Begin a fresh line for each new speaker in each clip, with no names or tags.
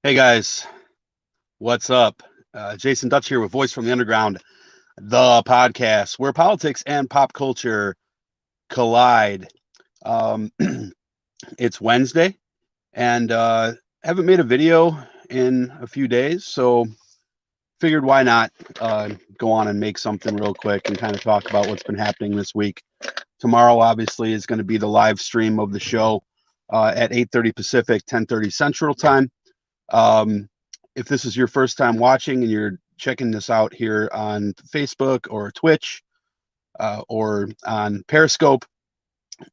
Hey guys, what's up? Jason Dutch here with Voice from the Underground, the podcast where politics and pop culture collide. Um, it's Wednesday, and haven't made a video in a few days, so figured why not go on and make something real quick and kind of talk about what's been happening this week. Tomorrow, obviously, is going to be the live stream of the show at 8:30 Pacific, 10:30 Central Time. Um, if this is your first time watching and you're checking this out here on Facebook or Twitch or on Periscope,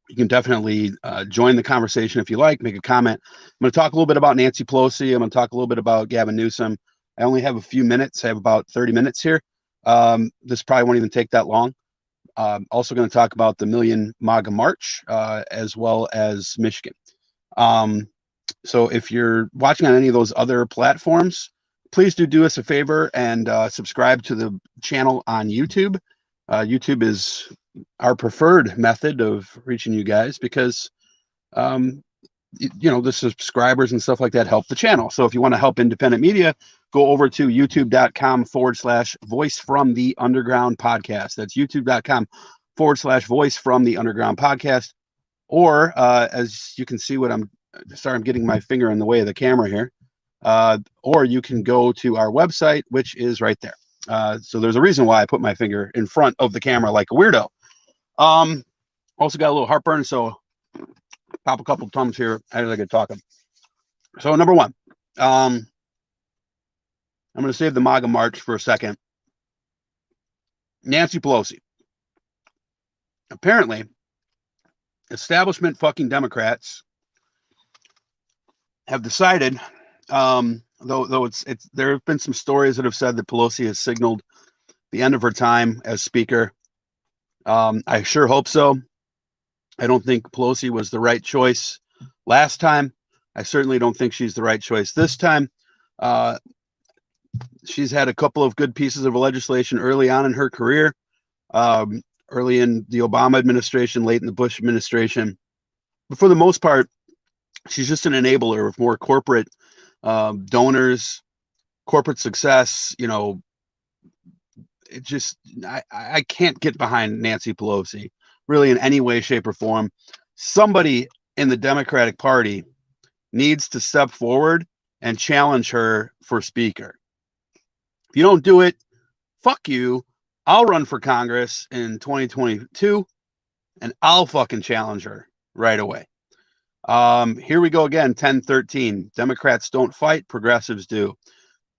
you can definitely join the conversation if you like, make a comment. I'm going to talk a little bit about Nancy Pelosi. I'm going to talk a little bit about Gavin Newsom. I only have a few minutes. I have about 30 minutes here. This probably won't even take that long. Also going to talk about the Million MAGA March as well as Michigan. So if you're watching on any of those other platforms, please do us a favor and subscribe to the channel on YouTube. YouTube is our preferred method of reaching you guys because, the subscribers and stuff like that help the channel. So if you want to help independent media, go over to youtube.com/voice from the underground podcast. That's youtube.com/voice from the underground podcast. Or as you can see I'm getting my finger in the way of the camera here. Or you can go to our website, which is right there. So there's a reason why I put my finger in front of the camera like a weirdo. Also got a little heartburn, so pop a couple of tums here as I get talking. So number one, I'm going to save the MAGA March for a second. Nancy Pelosi. Apparently, establishment fucking Democrats have decided, though it's there have been some stories that have said that Pelosi has signaled the end of her time as speaker. I sure hope so. I don't think Pelosi was the right choice last time. I certainly don't think she's the right choice this time. She's had a couple of good pieces of legislation early on in her career, early in the Obama administration, late in the Bush administration. But for the most part, she's just an enabler of more corporate donors, corporate success. I can't get behind Nancy Pelosi really in any way, shape, or form. Somebody in the Democratic Party needs to step forward and challenge her for speaker. If you don't do it, fuck you. I'll run for Congress in 2022 and I'll fucking challenge her right away. Here we go again, 10-13. Democrats don't fight, progressives do.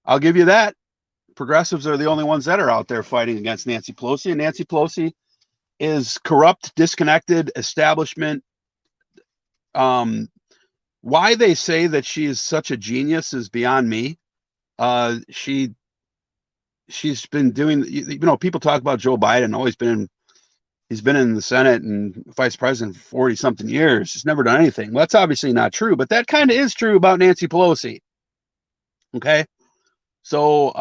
I'll give you that. Progressives are the only ones that are out there fighting against Nancy Pelosi, and Nancy Pelosi is corrupt, disconnected, establishment. Why they say that she is such a genius is beyond me. She's been doing, people talk about Joe Biden, he's been in the Senate and vice president for 40 something years. He's never done anything. Well, that's obviously not true, but that kind of is true about Nancy Pelosi. Okay. So,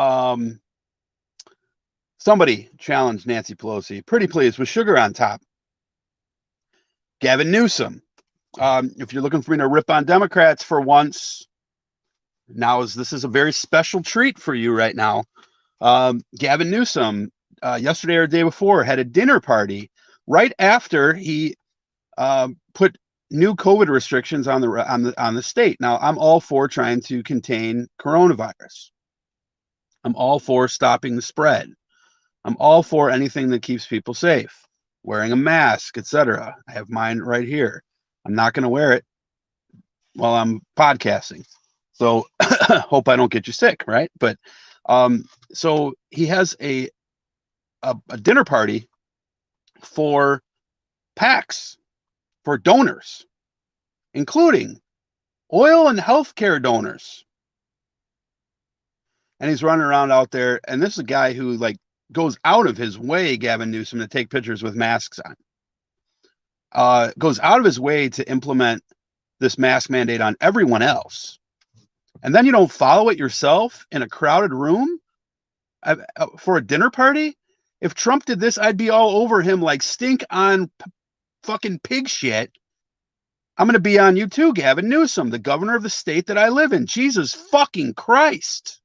somebody challenged Nancy Pelosi, pretty please, with sugar on top. Gavin Newsom. If you're looking for me to rip on Democrats for once, this is a very special treat for you right now. Gavin Newsom, yesterday or the day before, had a dinner party right after he put new COVID restrictions on the state. Now, I'm all for trying to contain coronavirus. I'm all for stopping the spread. I'm all for anything that keeps people safe, wearing a mask, etc. I have mine right here. I'm not going to wear it while I'm podcasting. So hope I don't get you sick, right? But so he has a dinner party for PACs, for donors, including oil and healthcare donors. And he's running around out there, and this is a guy who goes out of his way, Gavin Newsom, to take pictures with masks on. Goes out of his way to implement this mask mandate on everyone else. And then you don't follow it yourself in a crowded room for a dinner party? If Trump did this, I'd be all over him like stink on fucking pig shit I'm going to be on you too, Gavin Newsom, the governor of the state that I live in. Jesus fucking Christ.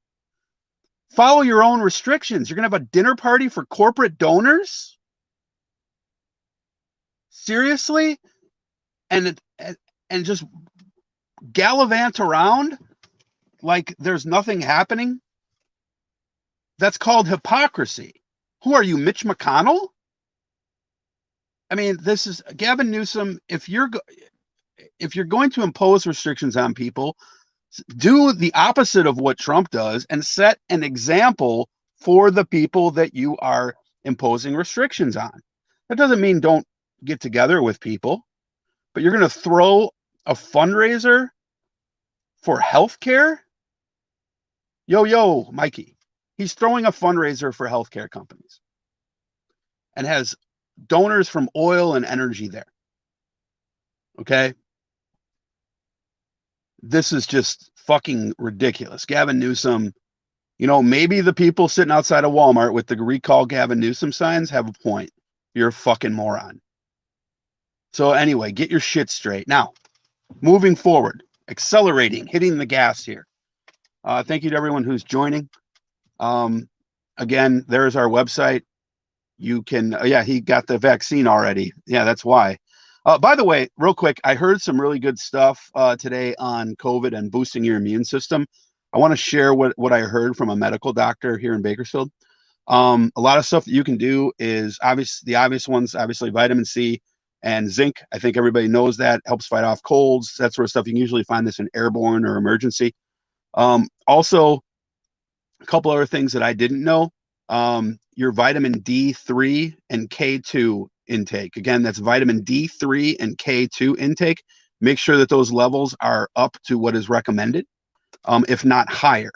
Follow your own restrictions. You're going to have a dinner party for corporate donors? Seriously? And just gallivant around like there's nothing happening? That's called hypocrisy. Who are you, Mitch McConnell? I mean, this is Gavin Newsom. If you're going to impose restrictions on people, do the opposite of what Trump does and set an example for the people that you are imposing restrictions on. That doesn't mean don't get together with people, but you're going to throw a fundraiser for healthcare? Yo, Mikey. He's throwing a fundraiser for healthcare companies and has donors from oil and energy there. Okay? This is just fucking ridiculous. Gavin Newsom, maybe the people sitting outside of Walmart with the recall Gavin Newsom signs have a point. You're a fucking moron. So anyway, get your shit straight. Now, moving forward, accelerating, hitting the gas here. Thank you to everyone who's joining. Again, there's our website. You can, he got the vaccine already. Yeah, that's why. By the way, real quick, I heard some really good stuff today on COVID and boosting your immune system. I want to share what I heard from a medical doctor here in Bakersfield. A lot of stuff that you can do is the obvious ones, obviously vitamin C and zinc. I think everybody knows that helps fight off colds, that sort of stuff. You can usually find this in airborne or emergency. Also, a couple other things that I didn't know. Your vitamin D3 and K2 intake. Again, that's vitamin D3 and K2 intake. Make sure that those levels are up to what is recommended, if not higher.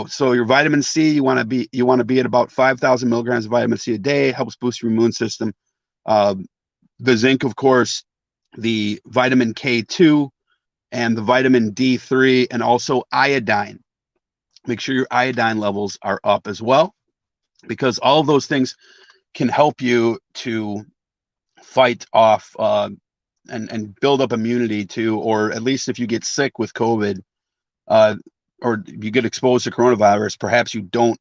So your vitamin C, you want to be at about 5,000 milligrams of vitamin C a day. Helps boost your immune system. The zinc, of course, the vitamin K2 and the vitamin D3, and also iodine. Make sure your iodine levels are up as well, because all of those things can help you to fight off and build up immunity to, or at least if you get sick with COVID, or you get exposed to coronavirus, perhaps you don't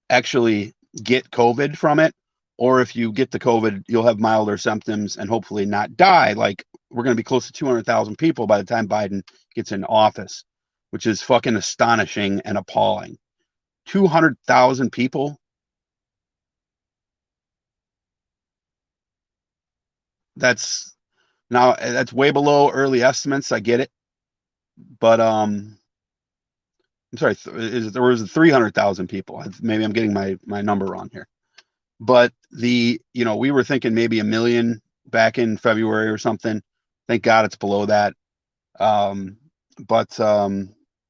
actually get COVID from it, or if you get the COVID, you'll have milder symptoms and hopefully not die. Like, we're going to be close to 200,000 people by the time Biden gets in office, which is fucking astonishing and appalling. 200,000 people. That's way below early estimates. I get it. But I'm sorry, there was 300,000 people. Maybe I'm getting my number wrong here. But we were thinking maybe 1 million back in February or something. Thank God it's below that.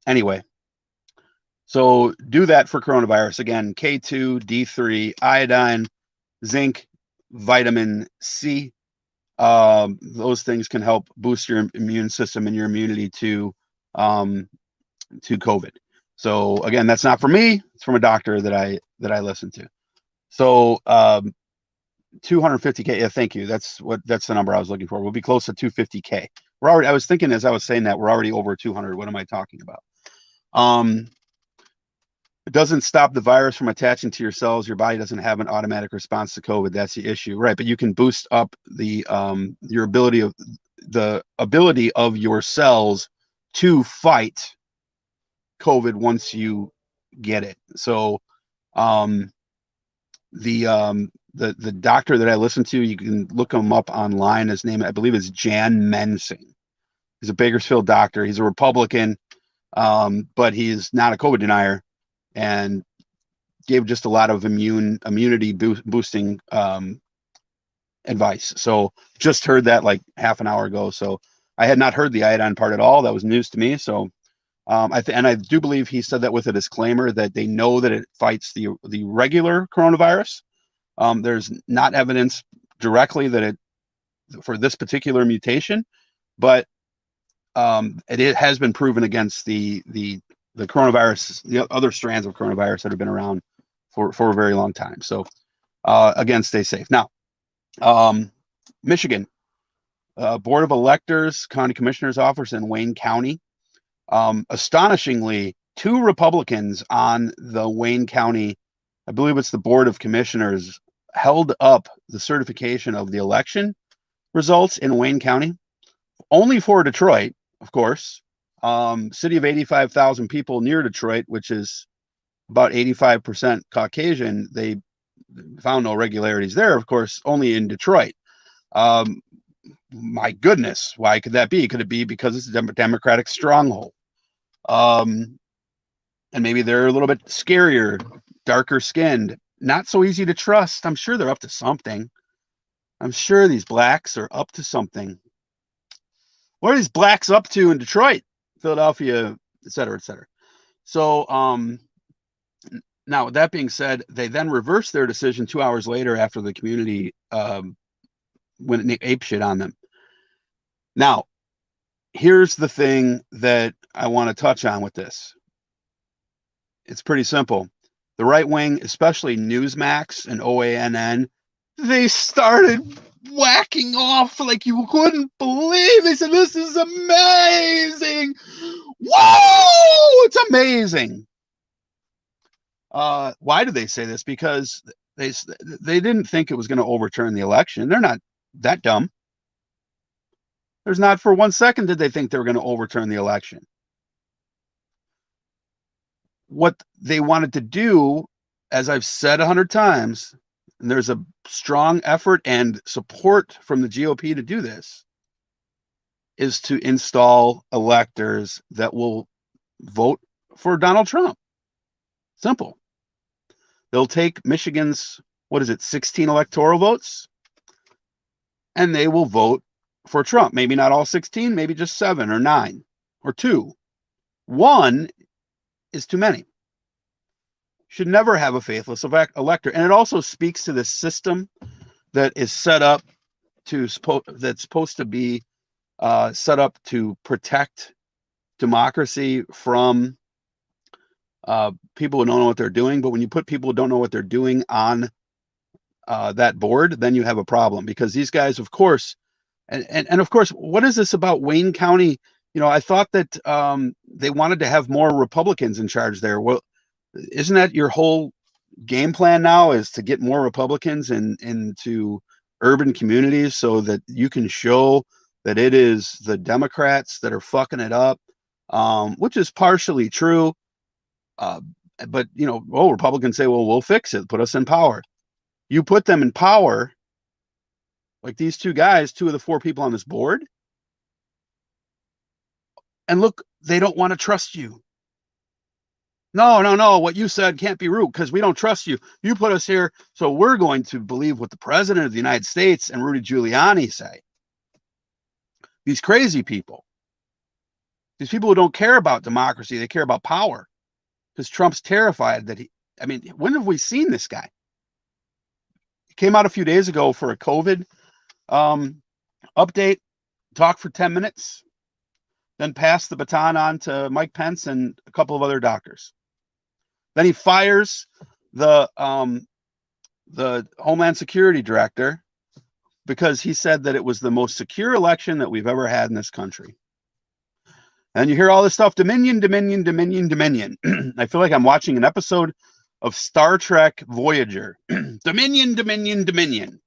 Anyway, so do that for coronavirus. Again, K2, D3, iodine, zinc, vitamin C. Those things can help boost your immune system and your immunity to COVID. So again, that's not from me. It's from a doctor that I listen to. So 250K. Yeah, thank you. That's the number I was looking for. We'll be close to 250K. I was thinking as I was saying that we're already over 200. What am I talking about? It doesn't stop the virus from attaching to your cells. Your body doesn't have an automatic response to COVID. That's the issue, right? But you can boost up the ability of your cells to fight COVID once you get it. So, the doctor that I listen to, you can look him up online. His name, I believe, is Jan Mensing. He's a Bakersfield doctor. He's a Republican, but he's not a COVID denier, and gave just a lot of immunity boosting advice. So just heard that like half an hour ago. So I had not heard the iodine part at all. That was news to me. So and I do believe he said that with a disclaimer that they know that it fights the regular coronavirus. There's not evidence directly that for this particular mutation, but it has been proven against the coronavirus, the other strands of coronavirus that have been around for a very long time. So again, stay safe. Now, Michigan, Board of Electors, County Commissioner's Office in Wayne County. Astonishingly, 2 Republicans on the Wayne County, I believe it's the Board of Commissioners, held up the certification of the election results in Wayne County, only for Detroit, of course. City of 85,000 people near Detroit, which is about 85% Caucasian. They found no irregularities there, of course, only in Detroit. My goodness, why could that be? Could it be because it's a Democratic stronghold? And maybe they're a little bit scarier, darker skinned, not so easy to trust. I'm sure they're up to something. I'm sure these blacks are up to something. What are these blacks up to in Detroit, Philadelphia, et cetera, et cetera? So, now, with that being said, they then reversed their decision 2 hours later after the community went apeshit on them. Now, here's the thing that I want to touch on with this. It's pretty simple. The right wing, especially Newsmax and OANN, they started whacking off like you couldn't believe. They said, this is amazing. Whoa, it's amazing. Why did they say this? Because they didn't think it was going to overturn the election. They're not that dumb. There's not for 1 second did they think they were going to overturn the election. What they wanted to do, as I've said 100 times, and there's a strong effort and support from the GOP to do this, is to install electors that will vote for Donald Trump. Simple. They'll take Michigan's, 16 electoral votes, and they will vote for Trump. Maybe not all 16, maybe just 7 or 9 or 2. 1 is too many. Should never have a faithless elector. And it also speaks to the system that is set up that's supposed to be set up to protect democracy from people who don't know what they're doing. But when you put people who don't know what they're doing on that board, then you have a problem, because these guys, of course, and of course, what is this about Wayne County? I thought that they wanted to have more Republicans in charge there. Well, isn't that your whole game plan now, is to get more Republicans into urban communities so that you can show that it is the Democrats that are fucking it up, which is partially true. But, Republicans say, well, we'll fix it. Put us in power. You put them in power, like these 2 guys, 2 of the 4 people on this board. And look, they don't want to trust you. No. What you said can't be true because we don't trust you. You put us here, so we're going to believe what the president of the United States and Rudy Giuliani say. These crazy people. These people who don't care about democracy, they care about power. Because Trump's terrified that when have we seen this guy? He came out a few days ago for a COVID update, talked for 10 minutes, then passed the baton on to Mike Pence and a couple of other doctors. Then he fires the Homeland Security director because he said that it was the most secure election that we've ever had in this country. And you hear all this stuff, Dominion, Dominion, Dominion, Dominion. I feel like I'm watching an episode of Star Trek Voyager. Dominion, Dominion, Dominion.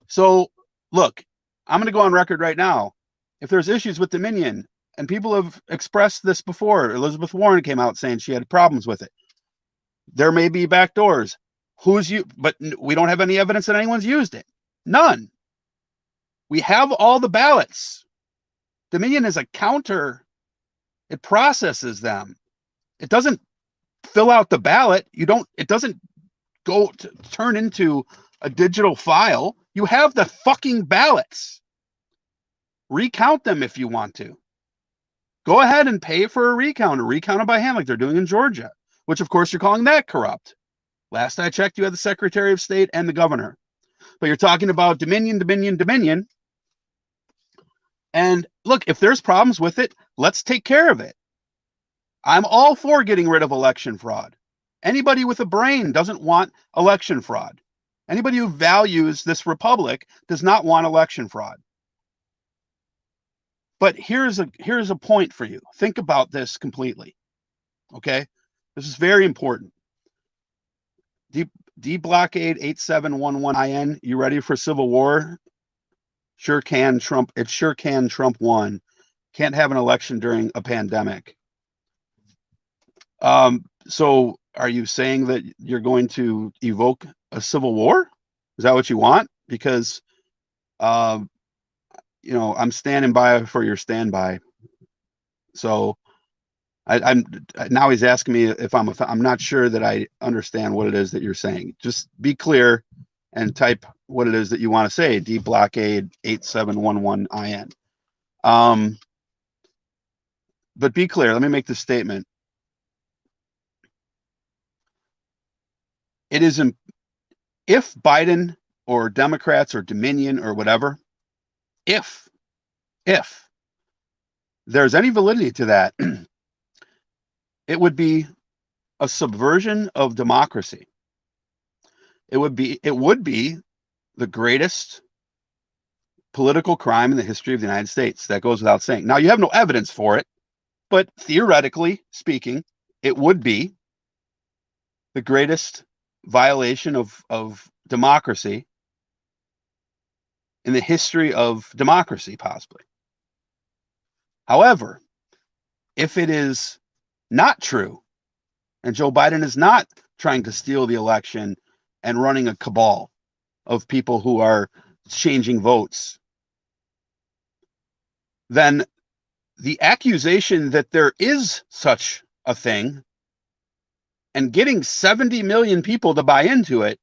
So, look, I'm going to go on record right now. If there's issues with Dominion, and people have expressed this before, Elizabeth Warren came out saying she had problems with it. There may be back doors. But we don't have any evidence that anyone's used it. None. We have all the ballots. Dominion is a counter. It processes them. It doesn't fill out the ballot. It doesn't go to turn into a digital file. You have the fucking ballots. Recount them if you want to. Go ahead and pay for a recount them by hand like they're doing in Georgia, which of course you're calling that corrupt. Last I checked, you had the Secretary of State and the governor. But you're talking about Dominion, Dominion, Dominion. And look, if there's problems with it, let's take care of it. I'm all for getting rid of election fraud. Anybody with a brain doesn't want election fraud. Anybody who values this republic does not want election fraud. But here's a point for you. Think about this completely. Okay? This is very important. D blockade 8711IN. You ready for civil war? Sure can Trump. It sure can Trump won. Can't have an election during a pandemic. So are you saying that you're going to evoke a civil war? Is that what you want? Because I'm standing by for your standby. So I'm now he's asking me if I'm not sure that I understand what it is that you're saying. Just be clear and type what it is that you want to say. D blockade 8711IN. But be clear. Let me make this statement. It is if Biden or Democrats or Dominion or whatever, if there's any validity to that, it would be a subversion of democracy. It would be the greatest political crime in the history of the United States. That goes without saying. Now, you have no evidence for it, but theoretically speaking, it would be the greatest violation of democracy in the history of democracy, possibly. However, if it is not true, and Joe Biden is not trying to steal the election and running a cabal of people who are changing votes, then the accusation that there is such a thing and getting 70 million people to buy into it,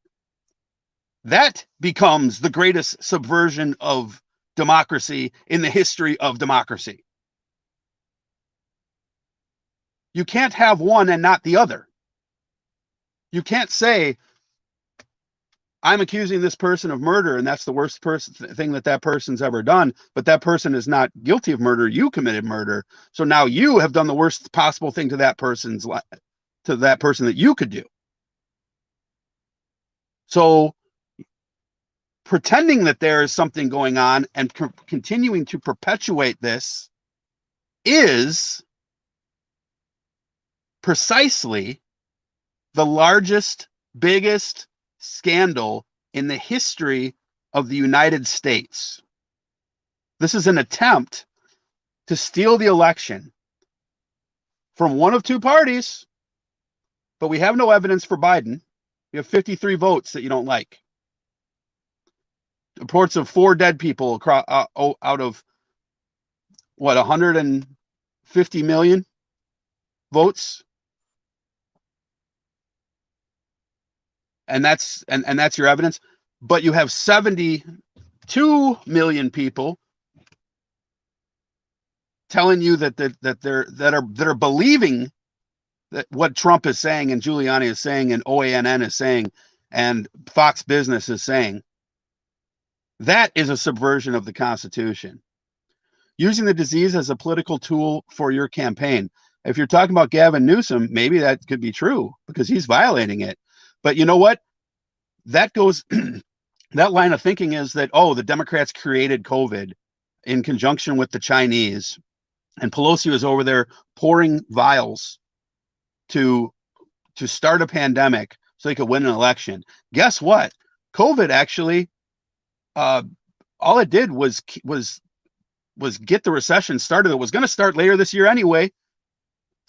that becomes the greatest subversion of democracy in the history of democracy. You can't have one and not the other. You can't say, I'm accusing this person of murder, and that's the worst thing that person's ever done, but that person is not guilty of murder. You committed murder. So now you have done the worst possible thing to that person that you could do. So pretending that there is something going on and continuing to perpetuate this is precisely the largest, biggest scandal in the history of the United States. This is an attempt to steal the election from one of two parties, but we have no evidence for Biden. We have 53 votes that you don't like. Reports of 4 dead people across, out of what, 150 million votes. And that's your evidence. But you have 72 million people telling you that are believing that what Trump is saying and Giuliani is saying and OANN is saying and Fox Business is saying. That is a subversion of the Constitution. Using the disease as a political tool for your campaign. If you're talking about Gavin Newsom, maybe that could be true because he's violating it. But you know what? That goes, that line of thinking is that, the Democrats created COVID in conjunction with the Chinese, and Pelosi was over there pouring vials to start a pandemic so they could win an election. Guess what? COVID actually, all it did was get the recession started. It was going to start later this year anyway.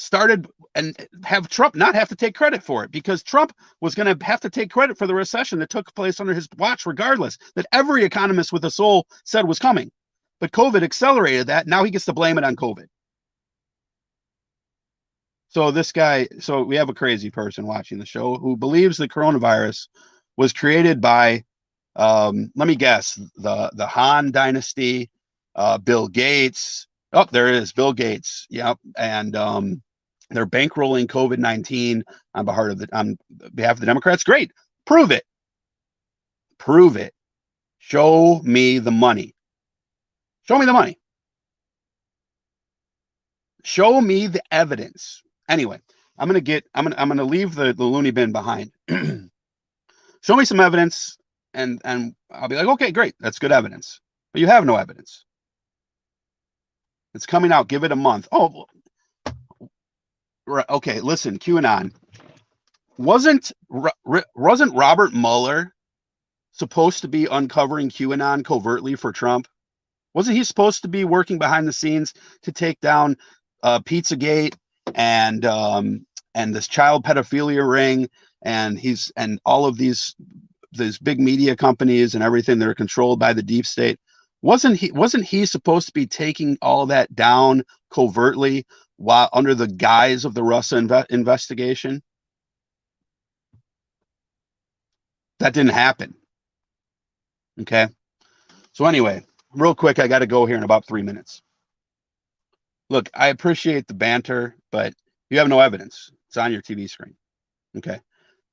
Started and have Trump not have to take credit for it, because Trump was going to have to take credit for the recession that took place under his watch, regardless, that every economist with a soul said was coming. But COVID accelerated that. Now he gets to blame it on COVID. So we have a crazy person watching the show who believes the coronavirus was created by, let me guess, the Han dynasty, Bill Gates. Oh, there it is, Bill Gates. Yep. And they're bankrolling COVID-19 on behalf of the Democrats. Great. Prove it. Prove it. Show me the money. Show me the money. Show me the evidence. Anyway, I'm gonna leave the loony bin behind. Show me some evidence and I'll be like, okay, great, that's good evidence. But you have no evidence. It's coming out. Give it a month. Oh, okay. Listen, QAnon. Wasn't Robert Mueller supposed to be uncovering QAnon covertly for Trump? Wasn't he supposed to be working behind the scenes to take down Pizzagate and this child pedophilia ring and all of these big media companies and everything that are controlled by the deep state? Wasn't he supposed to be taking all that down covertly while under the guise of the Russia investigation? That didn't happen. Okay. So anyway, real quick, I got to go here in about 3 minutes. Look, I appreciate the banter, but you have no evidence. It's on your TV screen. Okay.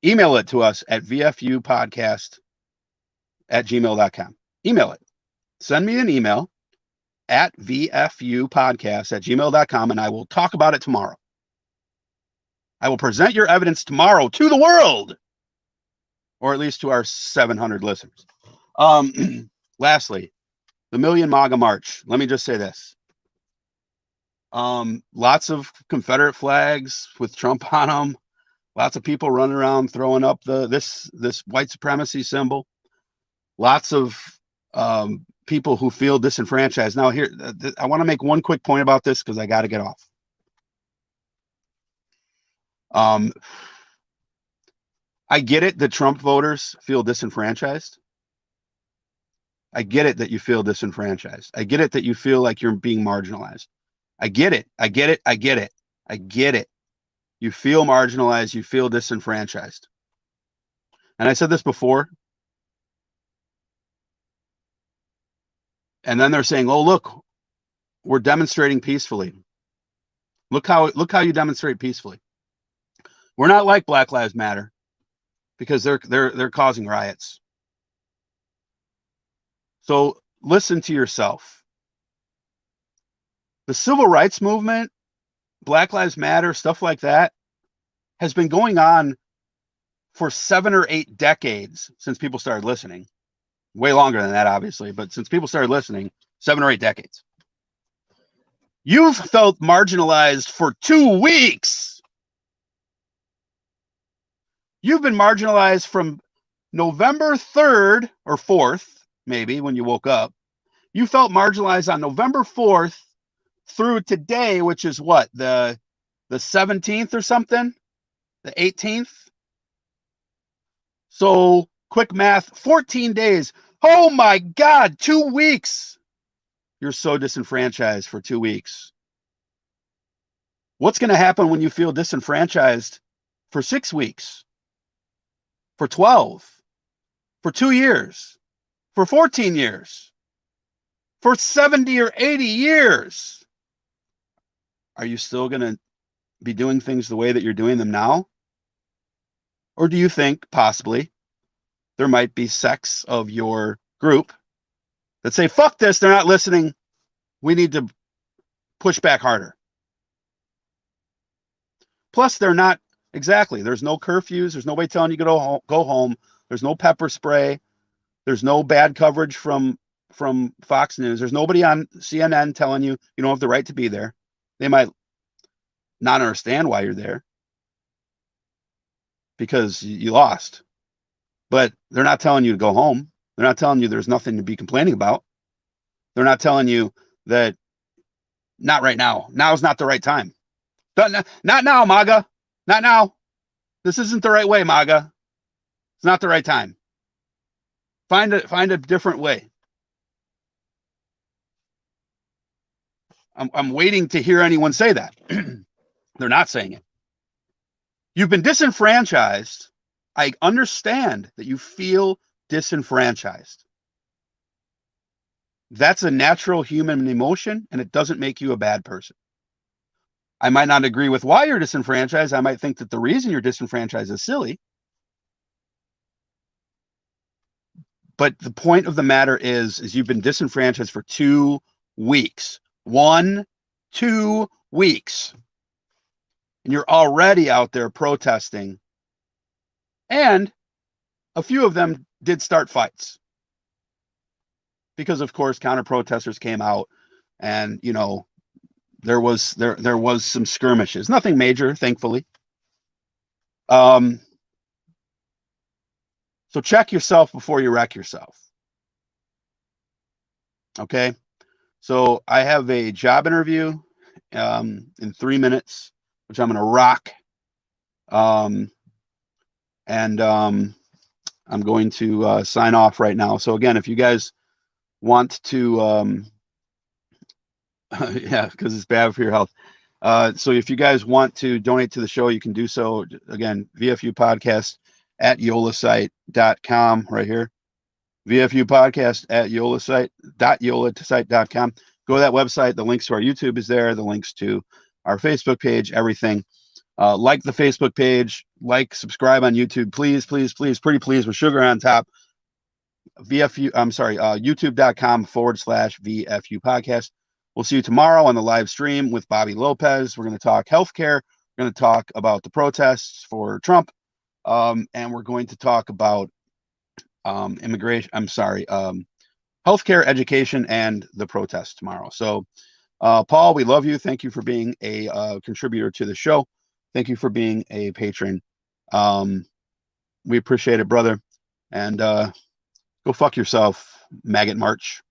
Email it to us at vfupodcast@gmail.com. Email it. Send me an email at vfupodcast@gmail.com, and I will talk about it tomorrow. I will present your evidence tomorrow to the world, or at least to our 700 listeners. Lastly, the Million MAGA March. Let me just say this. Lots of Confederate flags with Trump on them. Lots of people running around throwing up this white supremacy symbol. Lots of people who feel disenfranchised. Now, here, I want to make one quick point about this because I got to get off. I get it that Trump voters feel disenfranchised. I get it that you feel disenfranchised. I get it that you feel like you're being marginalized. I get it. I get it. I get it. I get it. You feel marginalized. You feel disenfranchised. And I said this before. And then they're saying, "Oh, look, we're demonstrating peacefully. Look how you demonstrate peacefully." We're not like Black Lives Matter because they're causing riots. So listen to yourself. The civil rights movement, Black Lives Matter, stuff like that, has been going on for 7 or 8 decades since people started listening. Way longer than that, obviously, but since people started listening, 7 or 8 decades. You've felt marginalized for 2 weeks. You've been marginalized from November 3rd or 4th, maybe when you woke up. You felt marginalized on November 4th through today, which is what, the 17th or something, the 18th. So quick math, 14 days. Oh my God, 2 weeks. You're so disenfranchised for 2 weeks. What's going to happen when you feel disenfranchised for 6 weeks, for 12, for 2 years, for 14 years, for 70 or 80 years? Are you still going to be doing things the way that you're doing them now? Or do you think possibly there might be sects of your group that say, fuck this, they're not listening, we need to push back harder? Plus, they're not, exactly, there's no curfews, there's nobody telling you to go home, there's no pepper spray, there's no bad coverage from Fox News, there's nobody on CNN telling you you don't have the right to be there. They might not understand why you're there because you lost, but they're not telling you to go home. They're not telling you there's nothing to be complaining about. They're not telling you that not right now. Now is not the right time. Not now, MAGA. Not now. This isn't the right way, MAGA. It's not the right time. Find a different way. I'm waiting to hear anyone say that. They're not saying it. You've been disenfranchised. I understand that you feel disenfranchised. That's a natural human emotion, and it doesn't make you a bad person. I might not agree with why you're disenfranchised. I might think that the reason you're disenfranchised is silly. But the point of the matter is you've been disenfranchised for 2 weeks. 2 weeks. And you're already out there protesting. And a few of them did start fights because, of course, counter protesters came out, and there was some skirmishes. Nothing major, thankfully. So check yourself before you wreck yourself. Okay. So I have a job interview in 3 minutes, which I'm going to rock. And I'm going to sign off right now. So again, if you guys want to, yeah, because it's bad for your health. So if you guys want to donate to the show, you can do so. Again, VFU podcast at yolasite.com right here. VFU podcast at yolasite.com. Go to that website. The links to our YouTube is there. The links to our Facebook page, everything. Like the Facebook page, subscribe on YouTube, please, please, please, pretty please, with sugar on top. YouTube.com/VFU podcast. We'll see you tomorrow on the live stream with Bobby Lopez. We're going to talk healthcare. We're going to talk about the protests for Trump. And we're going to talk about immigration. Healthcare, education, and the protests tomorrow. So, Paul, we love you. Thank you for being a contributor to the show. Thank you for being a patron. We appreciate it, brother. And go fuck yourself, Maggot March.